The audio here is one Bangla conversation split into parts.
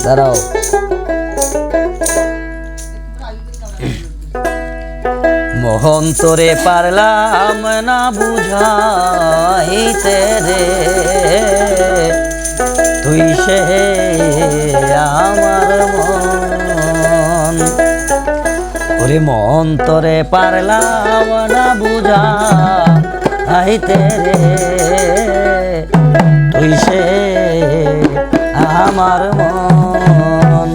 দাঁড়াও। মোহন তোরে পারলাম না বুঝাইতে রে, তুই সে আমার মন। ওরে মন তোরে পারলাম না বুঝাইতে রে, তুই সে আমার মন।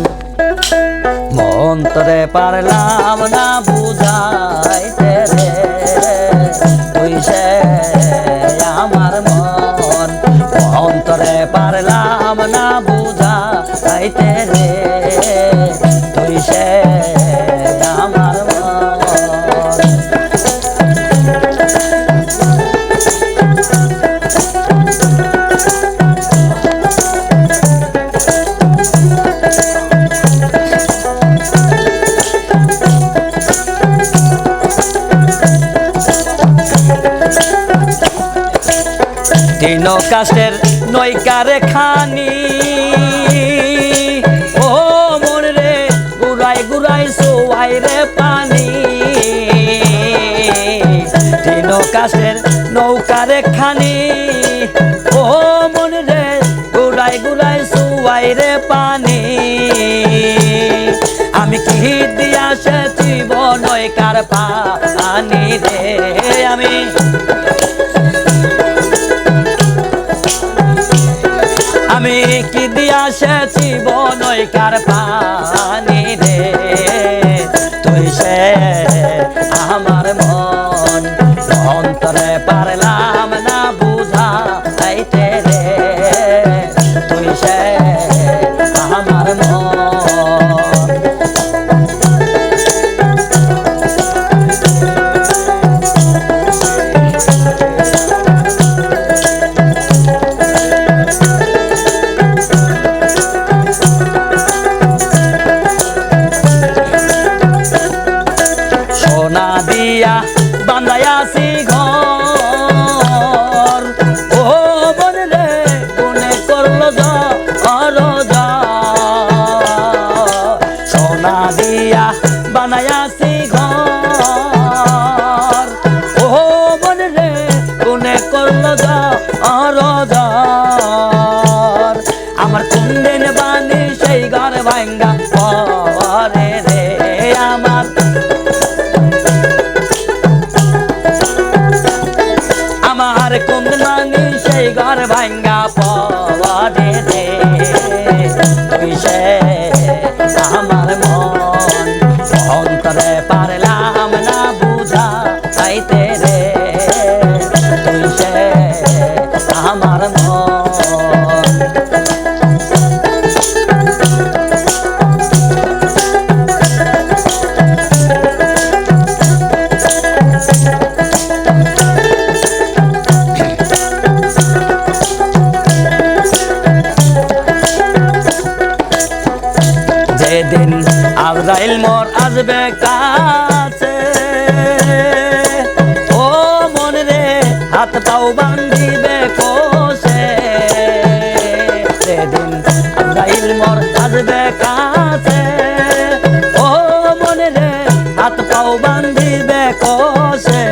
মন তোরে পারলাম না বুঝাইতে রে, তুই সে আমার মন। মন তোরে পারলাম না বুঝাইতে রে, তুই সে আমার মন। তিন কাষ্টের নৌকার খানি, ও মন রে গুড়াই গুড়াই সোয়াই রে পানি। তিন কাষ্টের নৌকার খানি, ও মন রে গুড়াই গুড়াই সোয়াই রে পানি। আমি কি দিয়া সেচিব নৌকার পানি রে, আমি কি দিয়া সেচিব নৌকার পানি রে, তুই সে আমার মন। অন্তরে পারলাম না বুঝাইতে রে, তুই সে আমার মন। সোনা দিয়া বান্ধাইয়াছি ঘর, ও মন রে কোনে করলো ঝড়। সোনা দিয়া বানাইয়াছি ঘর, ও মন রে কোনে করলো ঝড়। আমার কুন্দিন বানি সেই ঘর ভাঙ্গা পরে রে, আমার আমার কুন্দনানি সেই ঘর ভাঙ্গা পরে রে, তুই সে আমার মন। অন্তরে পারলাম না বুঝাইতে রে, তুই সে আমার মন। যেদিন আজরাইল মোর আসবে কাছে, ও মন রে হাত পাও বান্ধিবে কোষে। যেদিন আজরাইল মোর আসবে কাছে, ও মন রে হাত পাও বান্ধিবে কোষে।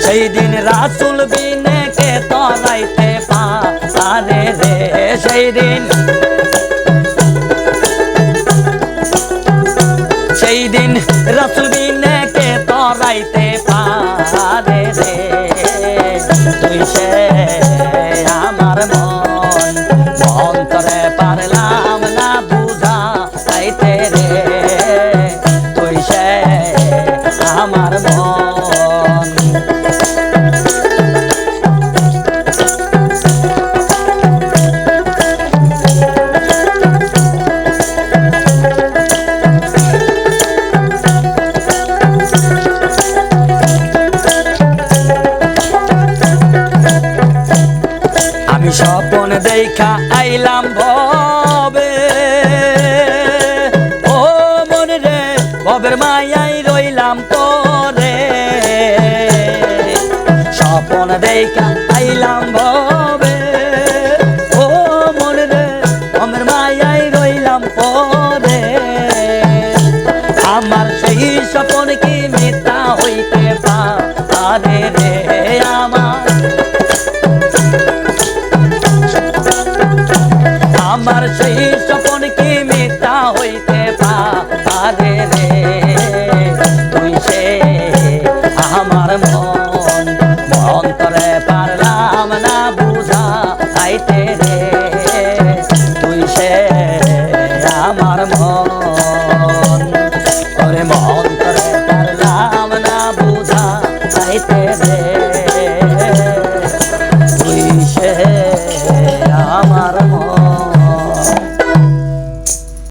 সেই দিন রাসূল বিনে কে তরাইতে পারে রে, সেই দিন রাসূল বিনে কে তরাইতে পারে রে, তুই সে আমার মন। অন্তরে পারলাম না বুঝাইতে রে, তুই সে আমার মন। আমি স্বপ্ন দেখা আইলাম ভবে, ও মন রে ভবের মায়াই রইলাম পরে। স্বপন দেখা আইলাম ভবে ও মন রে আমার মায়াই রইলাম পরে আমার সেই স্বপন কি মিথ্যা হইতে পারে রে আমার সেই স্বপন কি মিথ্যা হইতে পারে রে তুই সে আমার মন অন্তরে পারলাম না বুঝাইতে রে তুই সে আমার মন ওরে অন্তরে